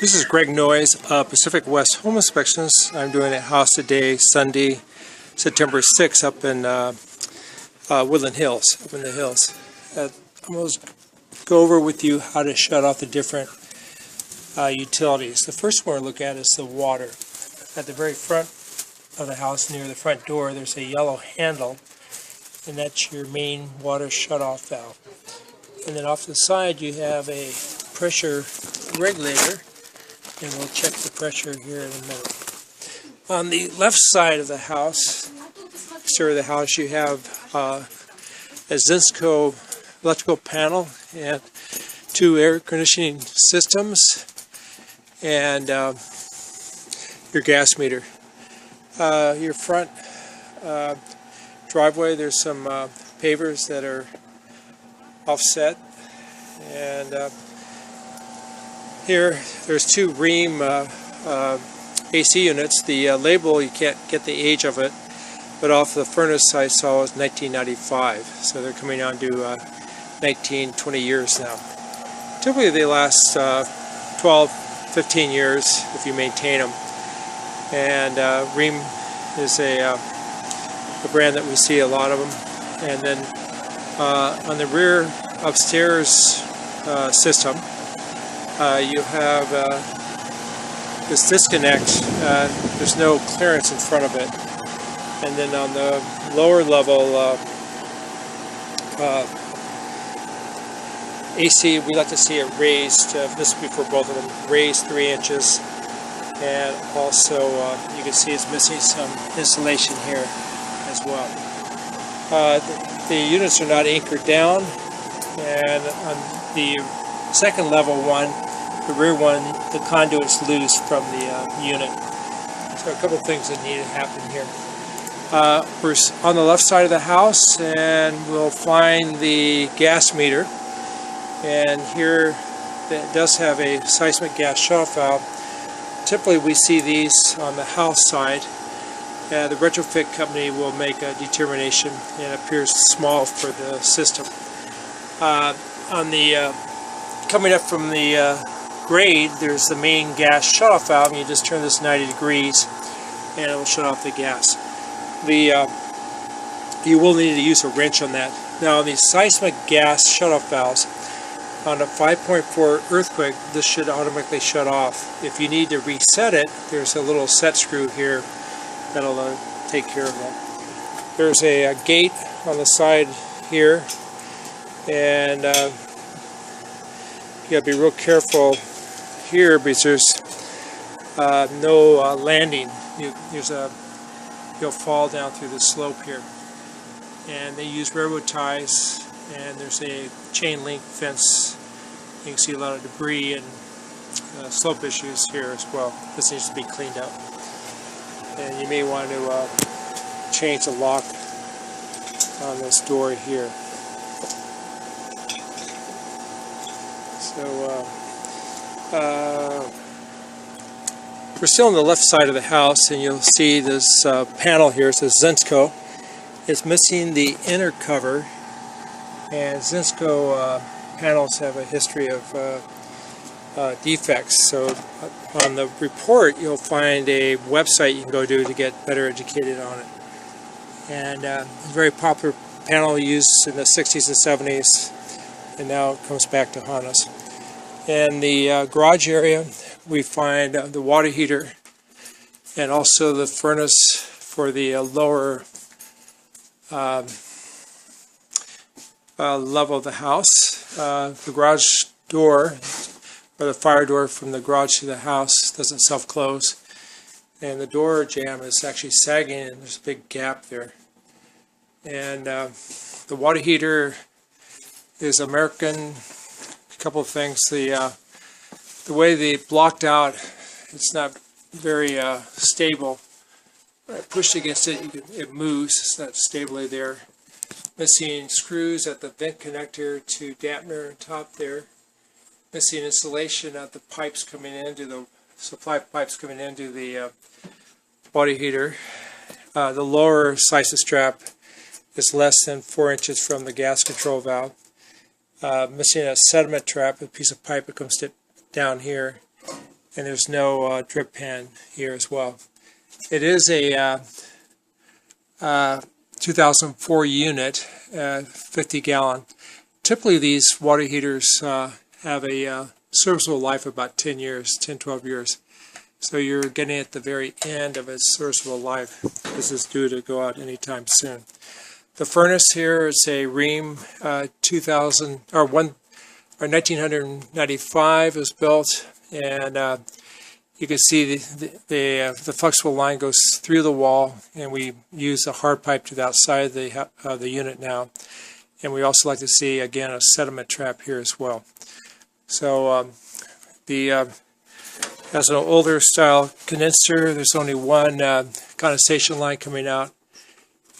This is Greg Noyes, Pacific West Home Inspections. I'm doing a house today, Sunday, September 6th, up in Woodland Hills, up in the hills. I'm going to go over with you how to shut off the different utilities. The first one we'll look at is the water. At the very front of the house, near the front door, there's a yellow handle, and that's your main water shut-off valve. And then off to the side, you have a pressure regulator, and we'll check the pressure here in a minute. On the left side of the house, you have a Zinsco electrical panel and two air conditioning systems and your gas meter. Your front driveway, there's some pavers that are offset, and here there's two Rheem AC units. The label, you can't get the age of it, but off the furnace I saw was 1995, so they're coming on to 20 years now. Typically they last 12-15 years if you maintain them, and Rheem is a brand that we see a lot of them. And then on the rear upstairs system, you have this disconnect. There's no clearance in front of it. And then on the lower level AC, we like to see it raised. This will be for both of them, raised 3 inches. And also you can see it's missing some insulation here as well. The units are not anchored down, and on the second level one, the rear one, the conduit's loose from the unit. So a couple things that need to happen here. We're on the left side of the house, and we'll find the gas meter, and here it does have a seismic gas shutoff valve. Typically we see these on the house side. The retrofit company will make a determination, and it appears small for the system. On the coming up from the grade, there's the main gas shutoff valve, and you just turn this 90 degrees and it will shut off the gas. You will need to use a wrench on that. Now the seismic gas shutoff valves, on a 5.4 earthquake, this should automatically shut off. If you need to reset it, there's a little set screw here that'll take care of that. There's a gate on the side here, and you gotta be real careful here because there's no landing. You'll fall down through the slope here. And they use railroad ties, and there's a chain link fence. You can see a lot of debris and slope issues here as well. This needs to be cleaned up. And you may want to change the lock on this door here. So we're still on the left side of the house, and you'll see this panel here. It says Zinsco. It's missing the inner cover, and Zinsco panels have a history of defects. So on the report you'll find a website you can go to get better educated on it. And it's a very popular panel used in the 60s and 70s, and now it comes back to haunt us. In the garage area we find the water heater and also the furnace for the lower level of the house. The garage door, or the fire door from the garage to the house, doesn't self-close, and the door jamb is actually sagging, and there's a big gap there. And the water heater is American. A couple of things: the way they blocked out, it's not very stable. When I push against it, it moves. It's not stably there. Missing screws at the vent connector to dampener on top there. Missing insulation at the pipes coming into the supply pipes coming into the water heater. The lower slicer strap is less than 4 inches from the gas control valve. Missing a sediment trap, a piece of pipe that comes down here. and there's no drip pan here as well. It is a 2004 unit, 50 gallon. Typically these water heaters have a serviceable life of about 10 years, 10-12 years. So you're getting at the very end of its serviceable life. This is due to go out anytime soon. The furnace here is a Rheem 1995 was built, and you can see the flexible line goes through the wall, and we use a hard pipe to the outside of the unit now. And we also like to see, again, a sediment trap here as well. So has an older style condenser. There's only one condensation line coming out,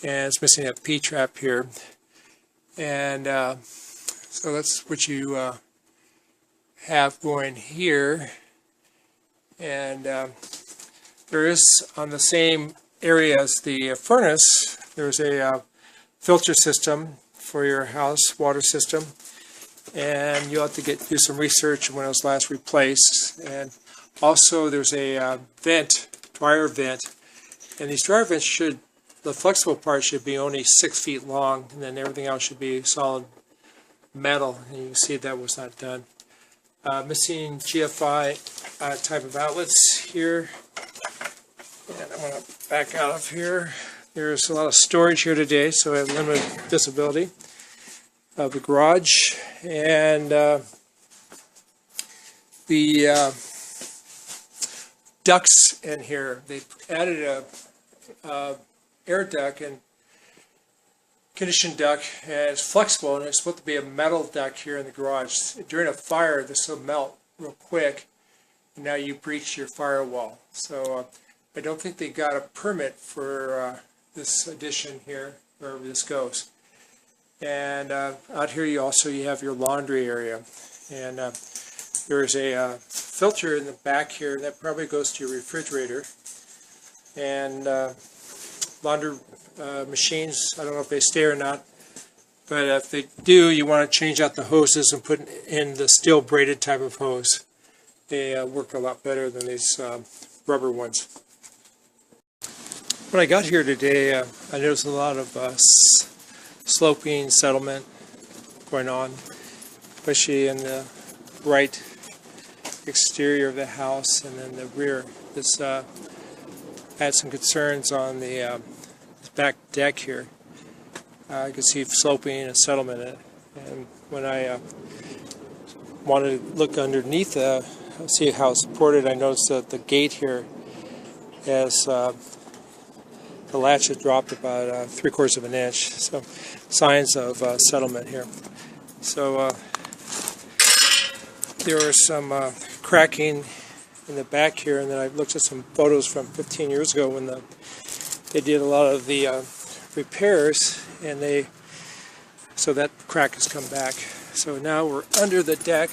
and it's missing a P-trap here. And so that's what you have going here. And there is, on the same area as the furnace, there's a filter system for your house water system, and you'll have to do some research when it was last replaced. And also there's a dryer vent, and these dryer vents the flexible part should be only 6 feet long, and then everything else should be solid metal, and you can see that was not done. Missing GFI type of outlets here, and I'm going to back out of here. There's a lot of storage here today, so I have limited visibility of the garage. And the ducts in here, they added a air duct and conditioned duct, and it's flexible, and it's supposed to be a metal duct here in the garage. During a fire, this will melt real quick, and now you breach your firewall. So I don't think they got a permit for this addition here, wherever this goes. And out here you have your laundry area, and there's a filter in the back here that probably goes to your refrigerator. And laundry machines, I don't know if they stay or not, but if they do, you want to change out the hoses and put in the steel braided type of hose. They work a lot better than these rubber ones. When I got here today, I noticed a lot of sloping settlement going on, especially in the right exterior of the house and then the rear. This had some concerns on the back deck here. I could see sloping and settlement in it, and when I wanted to look underneath see how it's supported, I noticed that the gate here has the latch had dropped about 3/4 of an inch, so signs of settlement here. So there was some cracking in the back here, and then I looked at some photos from 15 years ago when they did a lot of the repairs, and so that crack has come back. So now we're under the deck,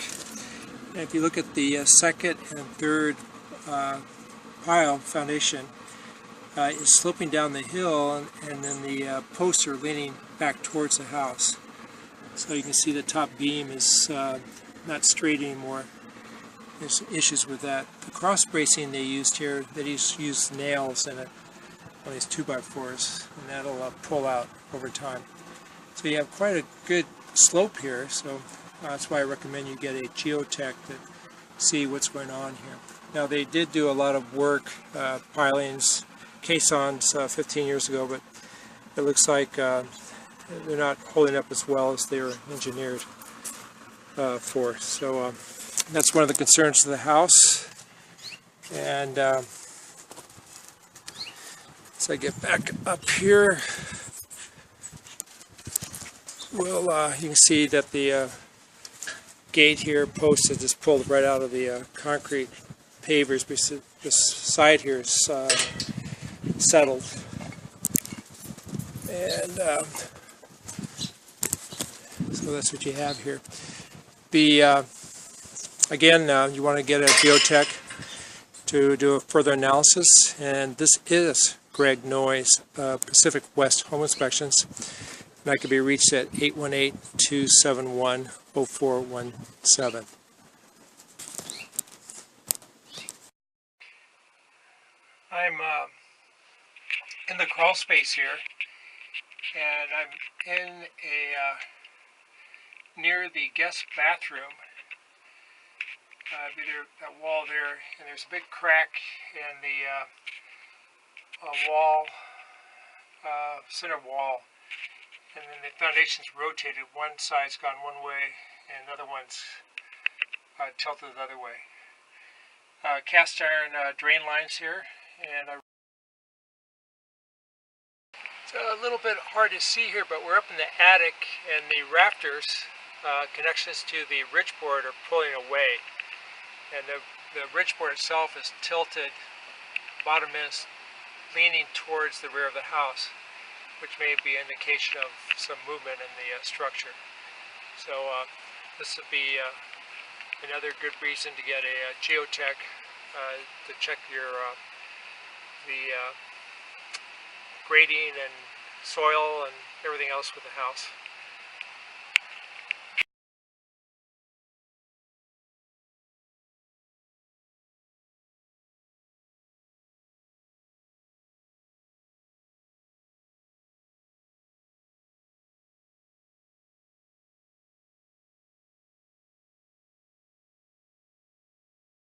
and if you look at the second and third pile foundation, is sloping down the hill, and then the posts are leaning back towards the house. So you can see the top beam is not straight anymore. There's issues with that. The cross bracing they used here, they used nails in it on these 2x4s, and that'll pull out over time. So you have quite a good slope here, so that's why I recommend you get a geotech to see what's going on here. Now they did do a lot of work, pilings, caissons 15 years ago, but it looks like they're not holding up as well as they were engineered for. So that's one of the concerns of the house. And as I get back up here, well, you can see that the gate here post is just pulled right out of the concrete pavers. This side here is settled, and so that's what you have here. Again, you want to get a geotech to do a further analysis, and this is Greg Noyes, Pacific West Home Inspections, and I can be reached at 818-271-0417. space here, and I'm in near the guest bathroom. Either that wall there, and there's a big crack in the wall, center wall, and then the foundation's rotated. One side's gone one way, and the other one's tilted the other way. Cast iron drain lines here, and it's a little bit hard to see here, but we're up in the attic, and the rafters connections to the ridge board are pulling away, and the ridge board itself is tilted. Bottom is leaning towards the rear of the house, which may be an indication of some movement in the structure. So this would be another good reason to get a geotech to check your the grading and soil and everything else with the house.